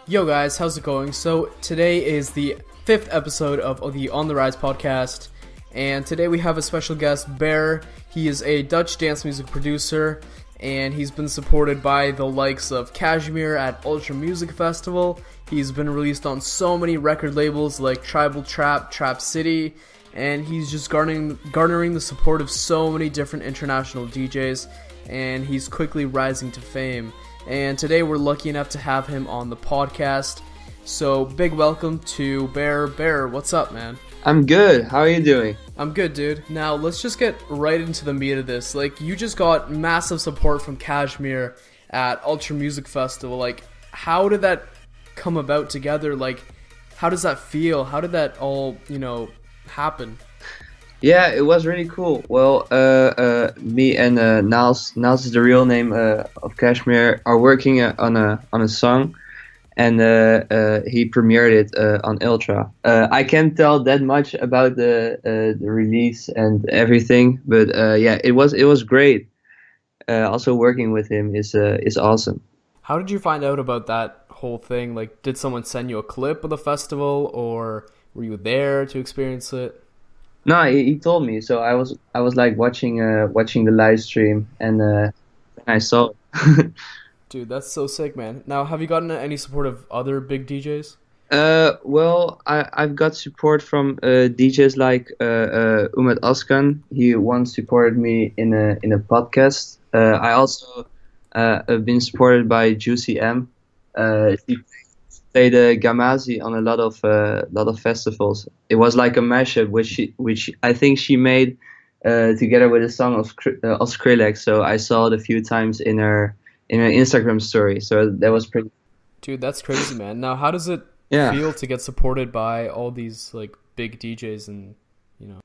Yo guys, how's it going? So today is the 5th episode of the On the Rise podcast, and today we have a special guest, Bear. He is a Dutch dance music producer, and he's been supported by the likes of KSHMR at Ultra Music Festival. He's been released on so many record labels like Tribal Trap, Trap City, and he's just garnering the support of so many different international DJs, and he's quickly rising to fame. And today we're lucky enough to have him on the podcast. So big welcome to Bear. Bear, what's up, man? I'm good. How are you doing? I'm good, dude. Now let's just get right into the meat of this. Like, you just got massive support from KSHMR at Ultra Music Festival. Like, how did that come about together? Like, how does that feel? How did that all, happen? Yeah, it was really cool. Well, me and Niles is the real name of KSHMR, are working on a song, and he premiered it on Ultra. I can't tell that much about the release and everything, but yeah, it was great. Also, working with him is awesome. How did you find out about that whole thing? Like, did someone send you a clip of the festival, or were you there to experience it? No, he told me. So I was like watching the live stream, and then I saw it. Dude, that's so sick, man. Now, have you gotten any support of other big DJs? Well, I've got support from DJs like Umut Askan. He once supported me in a podcast. I also have been supported by Juicy M. She played Gamazi on a lot of festivals. It was like a mashup, which I think she made together with a song of Skrillex. So I saw it a few times in her Instagram story. So that was pretty. Dude, that's crazy, man. Now, how does it feel to get supported by all these like big DJs and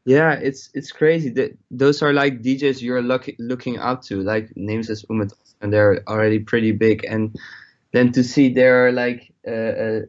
Yeah, it's crazy. Those are like DJs you're looking up to, like names as Umut, and they're already pretty big. And then to see they're like they're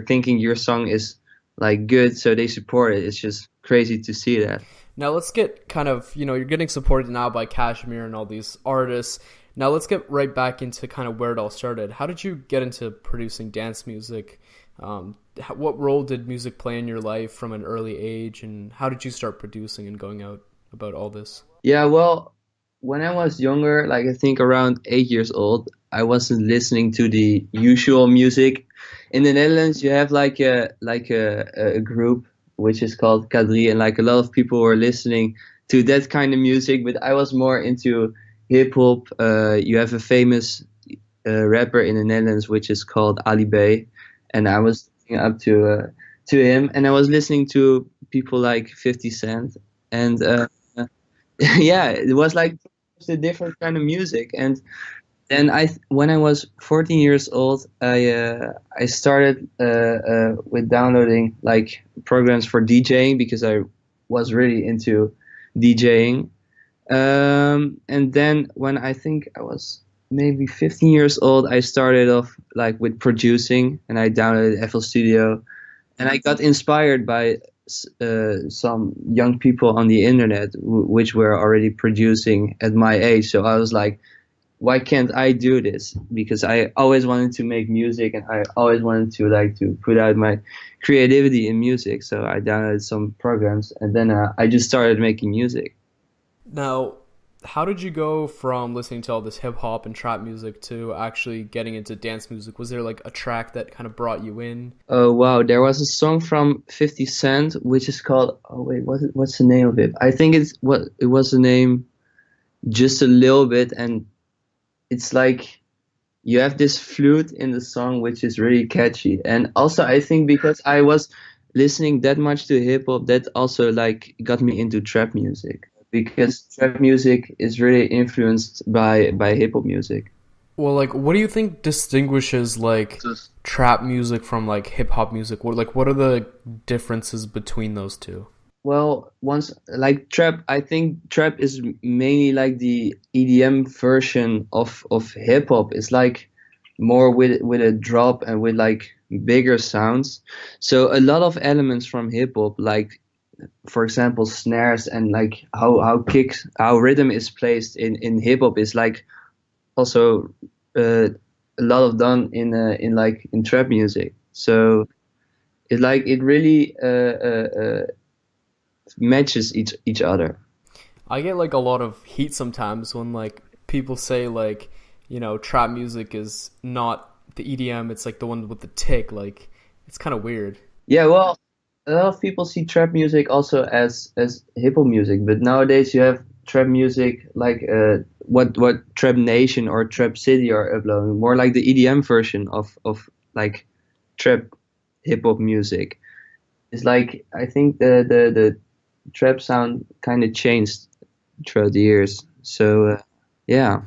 thinking your song is like good, so they support it. It's just crazy to see that. Now let's get kind of, you're getting supported now by KSHMR and all these artists. Now let's get right back into kind of where it all started. How did you get into producing dance music? What role did music play in your life from an early age, and how did you start producing and going out about all this? Yeah, well, when I was younger, like I think around 8 years old, I wasn't listening to the usual music. In the Netherlands, you have like a group which is called K3, and like a lot of people were listening to that kind of music. But I was more into hip hop. You have a famous rapper in the Netherlands which is called Ali B, and I was looking up to him, and I was listening to people like 50 Cent, and yeah, it was like a different kind of music. And then when I was 14 years old, I started with downloading like programs for DJing, because I was really into DJing. And then when I think I was maybe 15 years old, I started off like with producing, and I downloaded FL Studio, and I got inspired by some young people on the internet which were already producing at my age. So I was like, why can't I do this? Because I always wanted to make music, and I always wanted to put out my creativity in music. So I downloaded some programs, and then I just started making music. Now, how did you go from listening to all this hip hop and trap music to actually getting into dance music? Was there like a track that kind of brought you in? Oh wow, there was a song from 50 Cent which is called, oh wait, what's the name of it? I think it was the name Just a Little Bit, and it's like you have this flute in the song which is really catchy. And also I think because I was listening that much to hip hop, that also like got me into trap music, because trap music is really influenced by hip hop music. Well, like, what do you think distinguishes like trap music from like hip hop music? What are the differences between those two? Well, once like trap, I think trap is mainly like the EDM version of hip hop. It's like more with a drop and with like bigger sounds. So a lot of elements from hip hop, like for example snares, and like how rhythm is placed in hip hop, is like also a lot of done in trap music. So it really matches each other. I get like a lot of heat sometimes when like people say like, trap music is not the EDM, it's like the one with the tick. Like it's kind of weird. Yeah, well, a lot of people see trap music also as hip hop music, but nowadays you have trap music like what Trap Nation or Trap City are uploading, more like the EDM version of like trap hip hop music. It's like I think the trap sound kind of changed throughout the years. So yeah.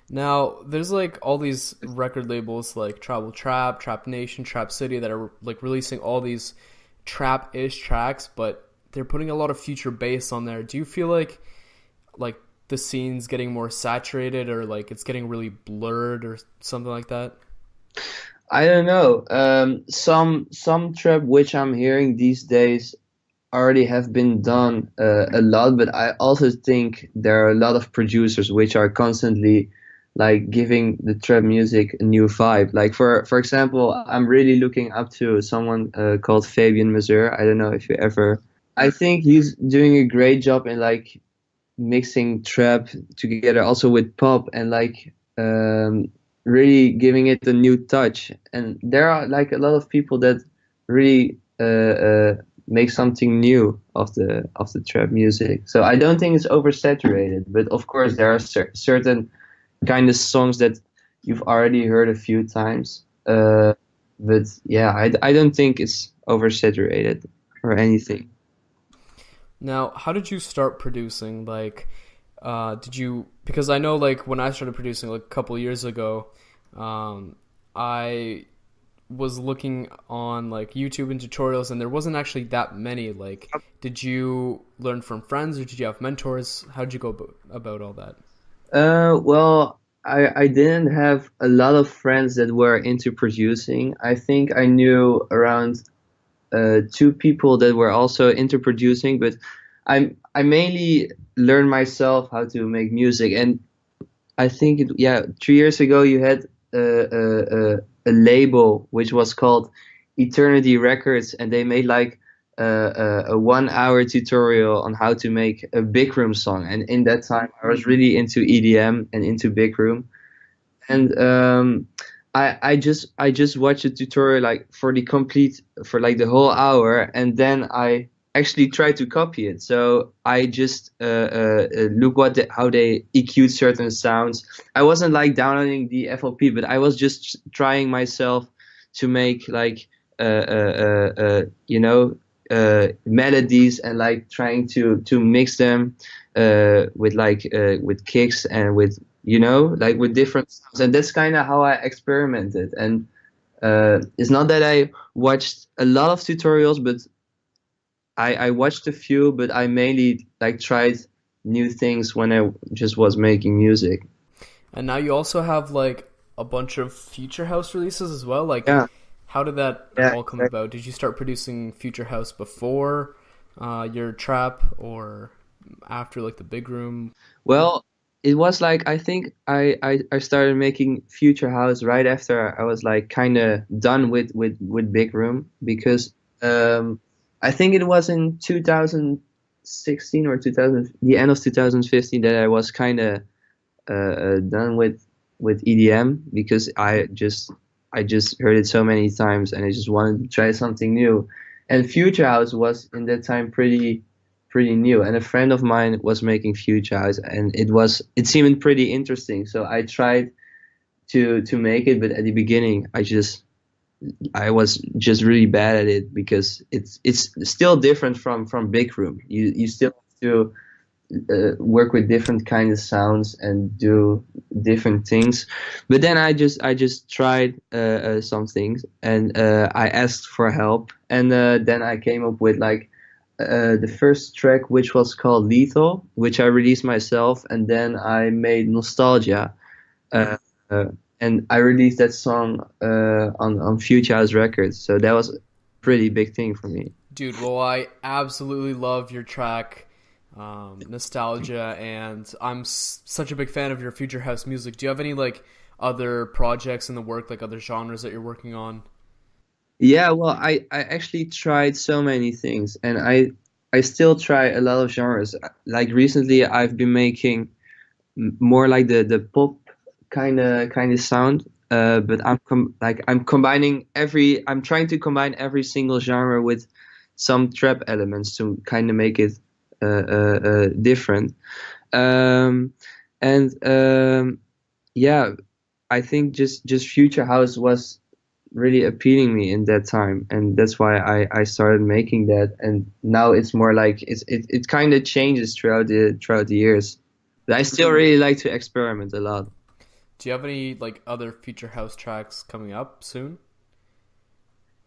Now, there's like all these record labels like Tribal Trap, Trap Nation, Trap City that are like releasing all these trap-ish tracks, but they're putting a lot of future bass on there. Do you feel like the scene's getting more saturated or like it's getting really blurred or something like that? I don't know. Some trap which I'm hearing these days already have been done a lot, but I also think there are a lot of producers which are constantly like giving the trap music a new vibe. Like for example, I'm really looking up to someone called Fabian Mazur. I don't know if you ever. I think he's doing a great job in like mixing trap together also with pop and like really giving it a new touch. And there are like a lot of people that really make something new of the trap music. So I don't think it's oversaturated, but of course there are certain kind of songs that you've already heard a few times. But yeah, I don't think it's oversaturated or anything. Now, how did you start producing? Like, because I know like when I started producing like a couple of years ago, I was looking on like YouTube and tutorials and there wasn't actually that many. Like, did you learn from friends or did you have mentors? How did you go about all that? Well, I didn't have a lot of friends that were into producing. I think I knew around two people that were also into producing, but I mainly learned myself how to make music. And I think yeah, 3 years ago you had a label which was called Eternity Records, and they made like a 1 hour tutorial on how to make a big room song. And in that time, I was really into EDM and into big room. And I just watched a tutorial like for the complete for like the whole hour, and then I actually tried to copy it. So I just look how they EQ'd certain sounds. I wasn't like downloading the FLP, but I was just trying myself to make like melodies and like trying to mix them with kicks and with like with different sounds. And that's kind of how I experimented. And it's not that I watched a lot of tutorials, but I watched a few, but I mainly like tried new things when I just was making music. And now you also have like a bunch of future house releases as well. Like, Yeah, how did that yeah, all come exactly. about? Did you start producing future house before your trap or after like the big room? Well, it was like I think I started making Future House right after I was like kind of done with Big Room, because um, I think it was in 2016 or 2000, the end of 2015, that I was kind of done with EDM, because I just heard it so many times and I just wanted to try something new. And Future House was in that time pretty new, and a friend of mine was making Future House, and it seemed pretty interesting. So I tried to make it, but at the beginning I was just really bad at it, because it's still different from Big Room. You still have to work with different kind of sounds and do different things. But then I just tried some things, and I asked for help, and then I came up with like the first track, which was called Lethal, which I released myself, and then I made Nostalgia, uh, uh, and I released that song on Future House Records. So that was a pretty big thing for me. Dude, well, I absolutely love your track, Nostalgia, and I'm such a big fan of your future house music. Do you have any like other projects in the work, like other genres that you're working on? Yeah, well, I actually tried so many things, and I still try a lot of genres. Like recently, I've been making more like the pop kind of sound. But I'm combining I'm trying to combine every single genre with some trap elements to kind of make it different. Um, and yeah, I think just future house was really appealing me in that time, and that's why I started making that. And now it's more like it kind of changes throughout the years. But I still really like to experiment a lot. Do you have any like other future house tracks coming up soon?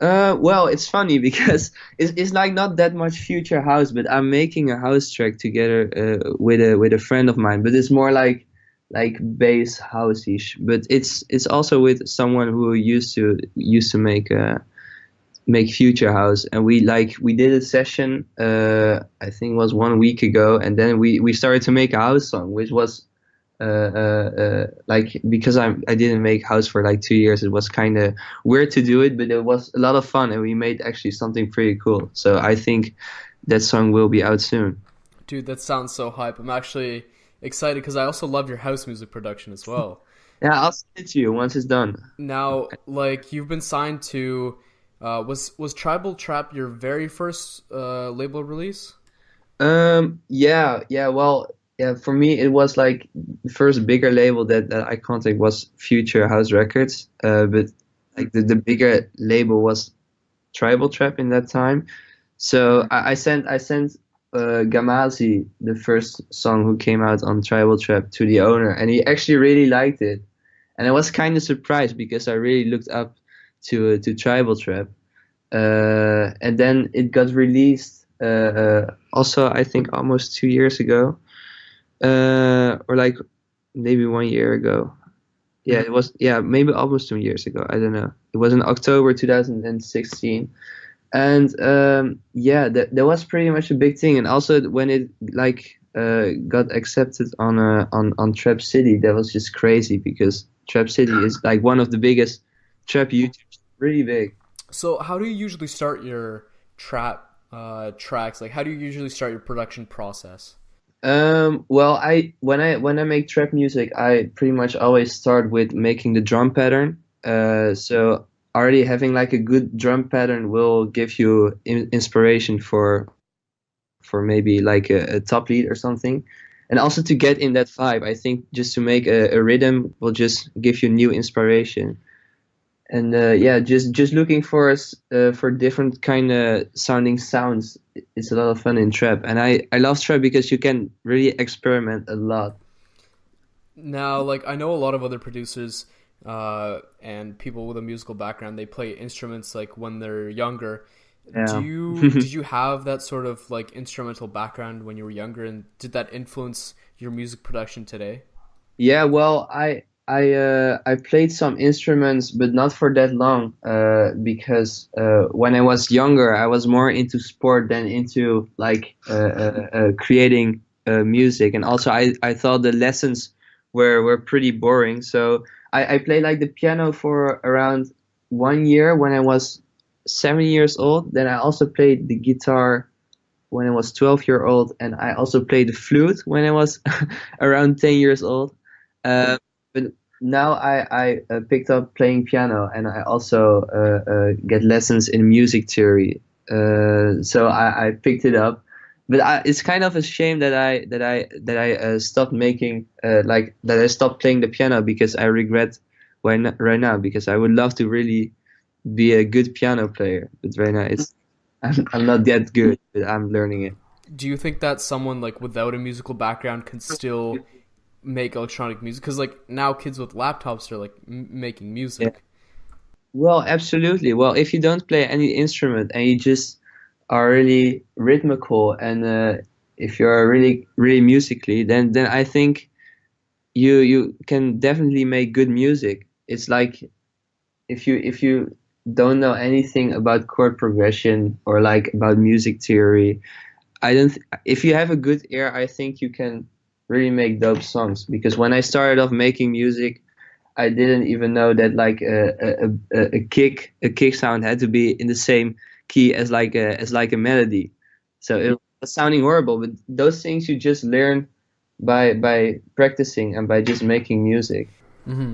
Well, it's funny because it's like not that much future house, but I'm making a house track together with a friend of mine. But it's more like bass house-ish. But it's also with someone who used to make future house, and we did a session. I think it was 1 week ago, and then we started to make a house song, which was like, because I didn't make house for like 2 years, it was kind of weird to do it, but it was a lot of fun, and we made actually something pretty cool. So I think that song will be out soon. Dude, that sounds so hype. I'm actually excited because I also love your house music production as well. Yeah, I'll send it to you once it's done. Now, like you've been signed to, was Tribal Trap your very first label release? Yeah, well, yeah, for me it was like the first bigger label that I contacted was Future House Records. But like the bigger label was Tribal Trap in that time. So I sent Gamazi, the first song who came out on Tribal Trap, to the owner, and he actually really liked it. And I was kind of surprised because I really looked up to Tribal Trap. And then it got released also, I think almost 2 years ago, or like maybe 1 year ago. Yeah, it was, yeah, maybe almost 2 years ago. I don't know. It was in October 2016. And yeah, that was pretty much a big thing. And also when it like got accepted on Trap City, that was just crazy because Trap City is like one of the biggest trap YouTubers, really big. So, how do you usually start your trap tracks? Like, how do you usually start your production process? Well, when I make trap music, I pretty much always start with making the drum pattern. So already having like a good drum pattern will give you inspiration for maybe like a top lead or something. And also to get in that vibe, I think just to make a rhythm will just give you new inspiration. And yeah, just looking for different kind of sounding sounds. It's a lot of fun in trap, and I love trap because you can really experiment a lot. Now, like I know a lot of other producers and people with a musical background, they play instruments like when they're younger. Yeah. Did you have that sort of like instrumental background when you were younger, and did that influence your music production today? Yeah, well, I played some instruments, but not for that long, because when I was younger, I was more into sport than into like creating music, and also I thought the lessons were pretty boring. So I played like the piano for around 1 year when I was 7 years old. Then I also played the guitar when I was 12 year old, and I also played the flute when I was around 10 years old. Uh, but now I picked up playing piano, and I also get lessons in music theory. So I picked it up, but it's kind of a shame that I stopped making like that I stopped playing the piano because I regret right now because I would love to really be a good piano player, but right now it's I'm not that good, but I'm learning it. Do you think that someone like without a musical background can still make electronic music? Because like now kids with laptops are like making Yeah. music. Well, absolutely. Well, if you don't play any instrument and you just are really rhythmical, and if you're really musically, then I think you can definitely make good music. It's like if you don't know anything about chord progression or like about music theory, I don't. If you have a good ear, I think you can really make dope songs. Because when I started off making music, I didn't even know that like a kick sound had to be in the same key as like a melody. So it was sounding horrible, but those things you just learn by practicing and by just making music.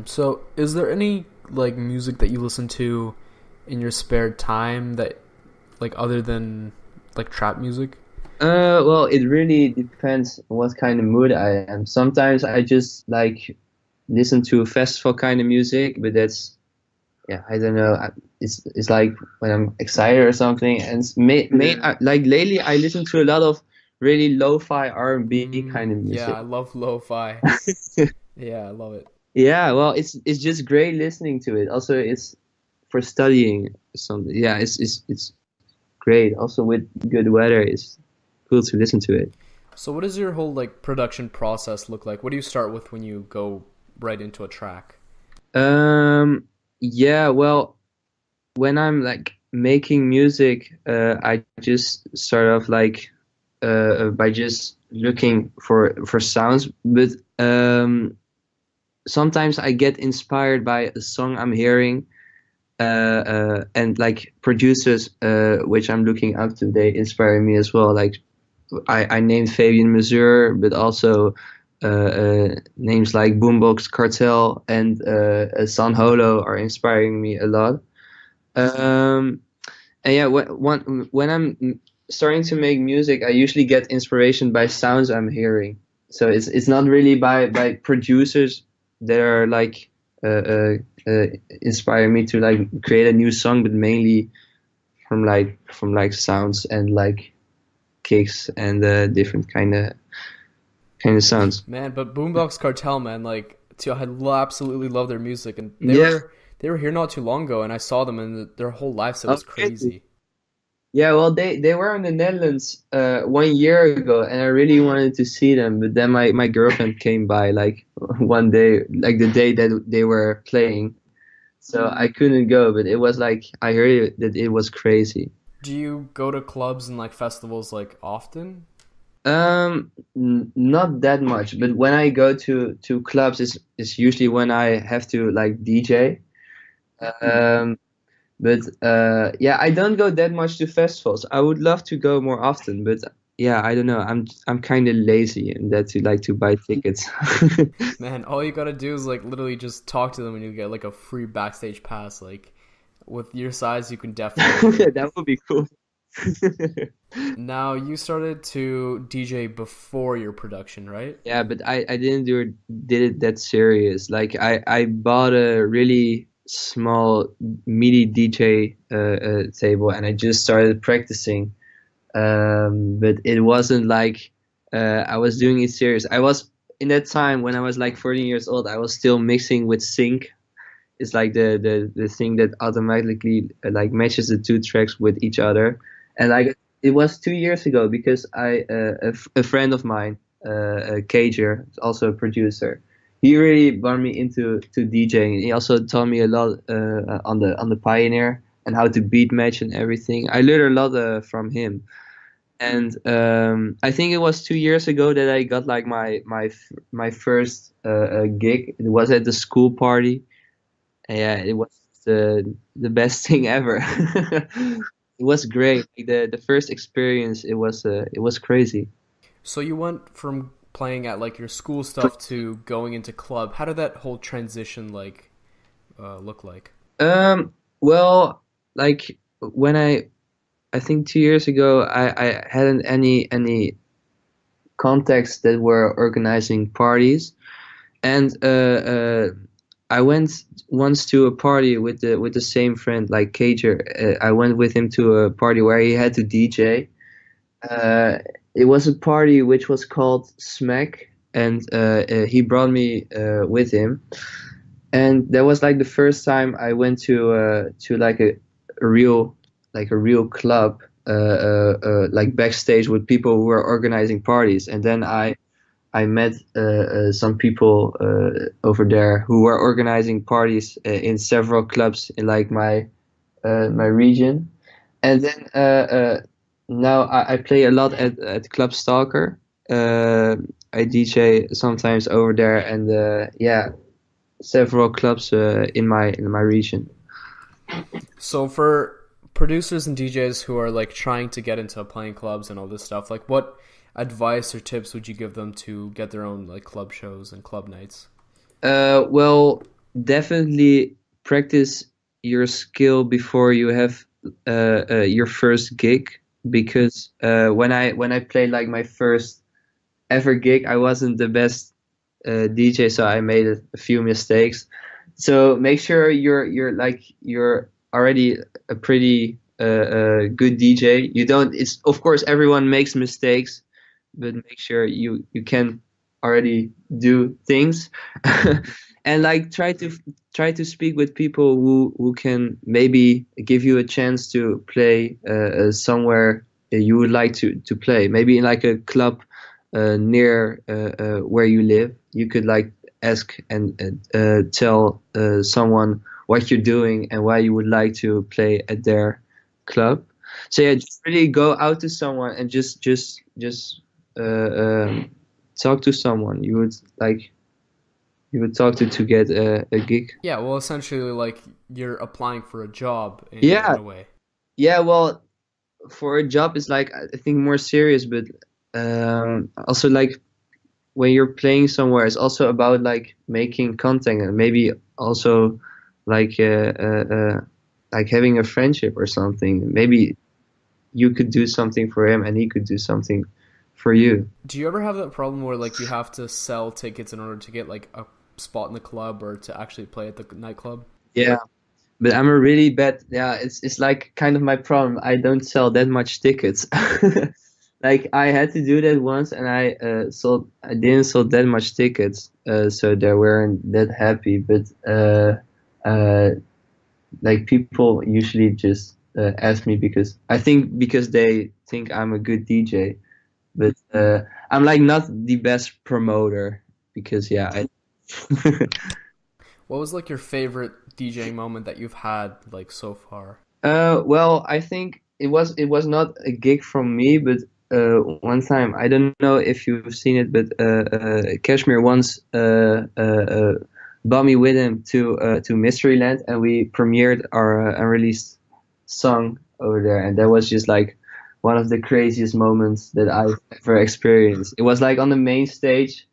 So, is there any like music that you listen to in your spare time that like other than like trap music? Well, it really depends on what kind of mood I am. Sometimes I just like listen to festival kind of music, but that's, yeah, I don't know. It's like when I'm excited or something. And like lately, I listen to a lot of really lo-fi R&B kind of Yeah, music. I love lo-fi. Yeah, I love it. Yeah, well, it's just great listening to it. Also, it's for studying something. Yeah, it's great. Also, with good weather, it's cool to listen to it. So, what does your whole like production process look like? What do you start with when you go right into a track? Um, yeah, well, when I'm like making music, I just start off like by just looking for sounds. But sometimes I get inspired by a song I'm hearing, and like producers which I'm looking up to, they inspire me as well. Like I named Fabian Mazur, but also names like Boombox Cartel and San Holo are inspiring me a lot. Um, and yeah, when I'm starting to make music, I usually get inspiration by sounds I'm hearing. So it's not really by producers that are like inspire me to like create a new song, but mainly from like sounds and like kicks and different kind of sounds. Man, but Boombox Cartel, man, like, too, absolutely love their music, and Yeah. they were here not too long ago, and I saw them, and their whole lifestyle was Okay. crazy. Yeah, well, they were in the Netherlands 1 year ago, and I really wanted to see them. But then my girlfriend came by like one day, like the day that they were playing, so I couldn't go. But it was like I heard that it was crazy. Do you go to clubs and like festivals like often? Not that much, but when I go to clubs, it's usually when I have to like DJ. Um, but yeah, I don't go that much to festivals. I would love to go more often, but yeah, I don't know. I'm kind of lazy in that to like to buy tickets. Man, all you gotta do is like literally just talk to them, and you get like a free backstage pass. Like, with your size, you can definitely. That would be cool. Now, you started to DJ before your production, right? Yeah, but I didn't did it that serious. Like I bought a really small MIDI DJ table and I just started practicing. But it wasn't like I was doing it serious. I was in that time when I was like 14 years old. I was still mixing with sync. It's like the thing that automatically like matches the two tracks with each other. And like it was 2 years ago because a friend of mine, Cager, also a producer. He really brought me into DJing. He also taught me a lot on the Pioneer and how to beat match and everything. I learned a lot from him. And I think it was 2 years ago that I got like my first gig. It was at the school party. And yeah, it was the best thing ever. It was great. Like, the first experience, it was crazy. So you went from playing at like your school stuff to going into club. How did that whole transition like look like? Well, like when I think 2 years ago, I hadn't any contacts that were organizing parties, and I went once to a party with the same friend, like Cager. I went with him to a party where he had to DJ. Uh, it was a party which was called Smack, and he brought me with him. And that was like the first time I went to like a real a real club, like backstage with people who were organizing parties. And then I met some people over there who were organizing parties in several clubs in like my region. And then now I play a lot at Club Stalker. I DJ sometimes over there, and yeah, several clubs in my region. So for producers and DJs who are like trying to get into playing clubs and all this stuff, like what advice or tips would you give them to get their own like club shows and club nights? Well, definitely practice your skill before you have your first gig, because when I played like my first ever gig, I wasn't the best DJ, so I made a few mistakes. So make sure you're already a pretty good DJ. You don't. It's of course everyone makes mistakes, but make sure you can already do things, and like try to speak with people who can maybe give you a chance to play somewhere you would like to play. Maybe in like a club near where you live. You could like ask and tell someone what you're doing and why you would like to play at their club. So yeah, just really go out to someone and just talk to someone you would talk to get a gig. Yeah, well, essentially, like you're applying for a job Yeah, in a way. yeah. Well, for a job it's like I think more serious, but also like when you're playing somewhere, it's also about like making content and maybe also like like having a friendship or something. Maybe you could do something for him and he could do something for you. Do you ever have that problem where like you have to sell tickets in order to get like a spot in the club or to actually play at the nightclub? Yeah, but I'm a really bad. Yeah, it's like kind of my problem. I don't sell that much tickets. Like I had to do that once, and I didn't sell that much tickets, so they weren't that happy. But uh, like people usually just ask me because I think because they think I'm a good DJ, but I'm like not the best promoter because yeah, What was like your favorite DJing moment that you've had like so far? well, I think it was not a gig from me, but one time I don't know if you've seen it, but Kashmir once brought me with him to Mysteryland, and we premiered our unreleased song over there, and that was just like one of the craziest moments that I've ever experienced. It was like on the main stage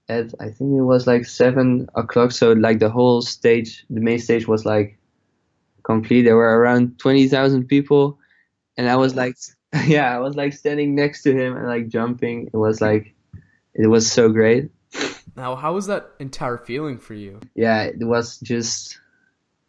at I think it was like 7 o'clock, so like the whole stage, the main stage was like complete. There were around 20,000 people, and I was like, yeah, I was like standing next to him and like jumping. It was so great. Now, how was that entire feeling for you? Yeah, it was just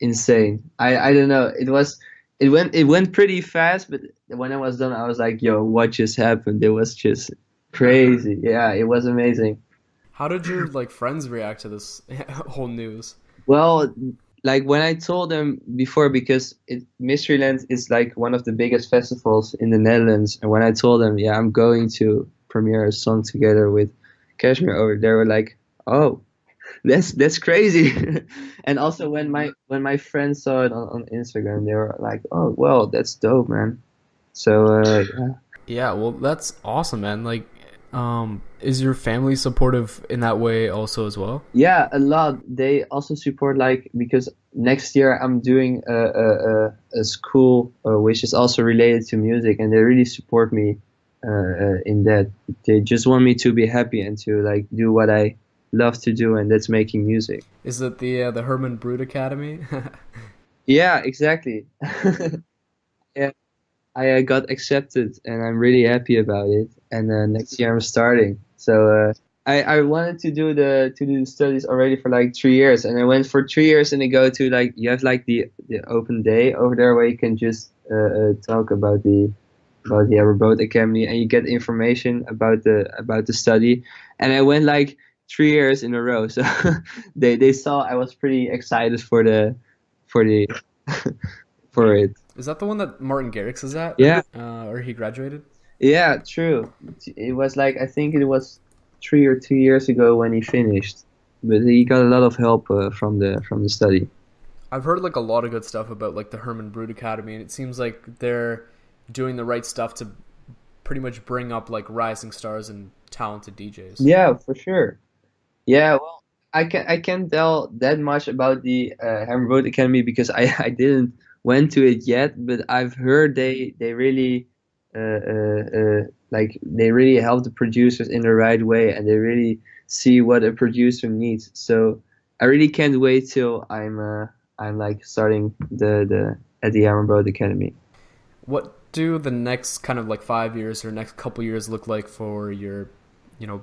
insane. I don't know. It went pretty fast, but when I was done, I was like, yo, what just happened? It was just crazy. Yeah, it was amazing. How did your like friends react to this whole news? Well, like when I told them before, because Mysteryland is like one of the biggest festivals in the Netherlands, and when I told them, yeah, I'm going to premiere a song together with Kashmir over, they were like, oh, that's crazy. And also when my friends saw it on Instagram, they were like, oh, well, that's dope, man. So yeah. Yeah, well, that's awesome, man. Like, is your family supportive in that way also as well? Yeah, a lot. They also support like because next year I'm doing a school which is also related to music, and they really support me in that. They just want me to be happy and to like do what I love to do, and that's making music. Is it the Herman Brood Academy? Yeah, exactly. Yeah, I got accepted, and I'm really happy about it. And next year I'm starting. So I wanted to do the studies already for like 3 years, and I went for 3 years, and they go to like you have like the open day over there where you can just talk about the Robot Academy, and you get information about the study. And I went like 3 years in a row, so they saw I was pretty excited for the for it. Is that the one that Martin Garrix is at? Yeah. Or he graduated? Yeah, true. It was like I think it was 3 or 2 years ago when he finished, but he got a lot of help from the study. I've heard like a lot of good stuff about like the Herman Brood Academy, and it seems like they're doing the right stuff to pretty much bring up like rising stars and talented DJs. Yeah, for sure. Yeah, well, I can't tell that much about the Hammer Road Academy because I didn't went to it yet, but I've heard they really like they really help the producers in the right way, and they really see what a producer needs. So I really can't wait till I'm like starting the at the Hammer Road Academy. What do the next kind of like 5 years or next couple years look like for your,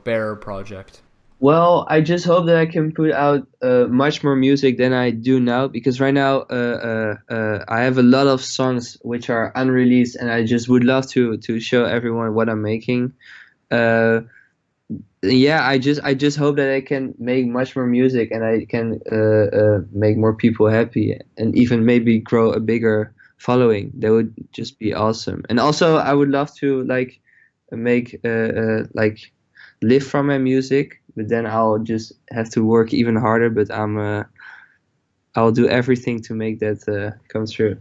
Bear project? Well, I just hope that I can put out much more music than I do now because right now I have a lot of songs which are unreleased, and I just would love to show everyone what I'm making. Uh, yeah, I just hope that I can make much more music, and I can make more people happy, and even maybe grow a bigger following. That would just be awesome. And also, I would love to like make like live from my music, but then I'll just have to work even harder. But I'll do everything to make that come true.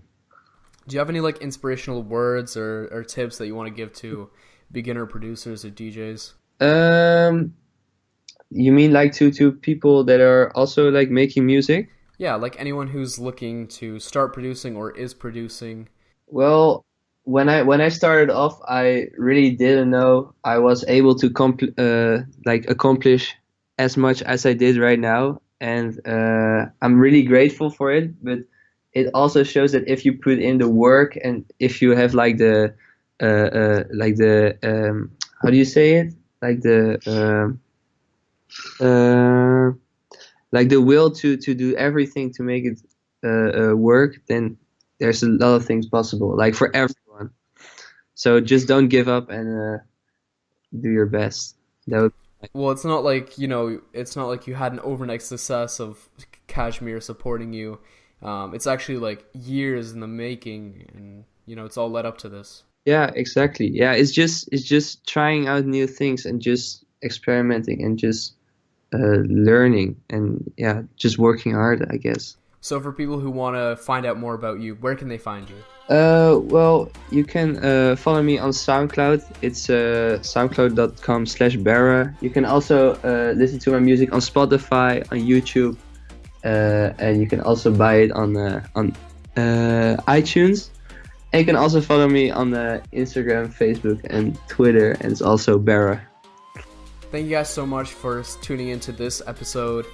Do you have any like inspirational words or tips that you want to give to beginner producers or DJs? Um, you mean like to people that are also like making music? Yeah, like anyone who's looking to start producing or is producing. Well, when I started off, I really didn't know I was able to like accomplish as much as I did right now, and I'm really grateful for it. But it also shows that if you put in the work, and if you have like the how do you say it? Like uh, like the will to do everything to make it work, then there's a lot of things possible, like for everyone. So just don't give up and do your best. That would, Well, it's not like, it's not like you had an overnight success of Kashmir supporting you. It's actually like years in the making, and it's all led up to this. yeah, exactly. Yeah, it's just trying out new things and just experimenting and just learning and yeah, just working hard, I guess. So for people who want to find out more about you, where can they find you? Well, you can follow me on SoundCloud. It's soundcloud.com/Barra. You can also listen to my music on Spotify, on YouTube, and you can also buy it on iTunes. And you can also follow me on Instagram, Facebook, and Twitter, and it's also Barra. Thank you guys so much for tuning into this episode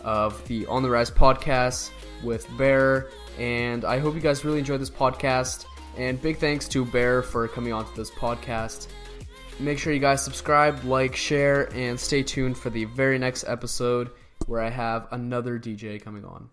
of the On the Rise podcast with Bear, and I hope you guys really enjoyed this podcast, and big thanks to Bear for coming on to this podcast. Make sure you guys subscribe, like, share, and stay tuned for the very next episode where I have another DJ coming on.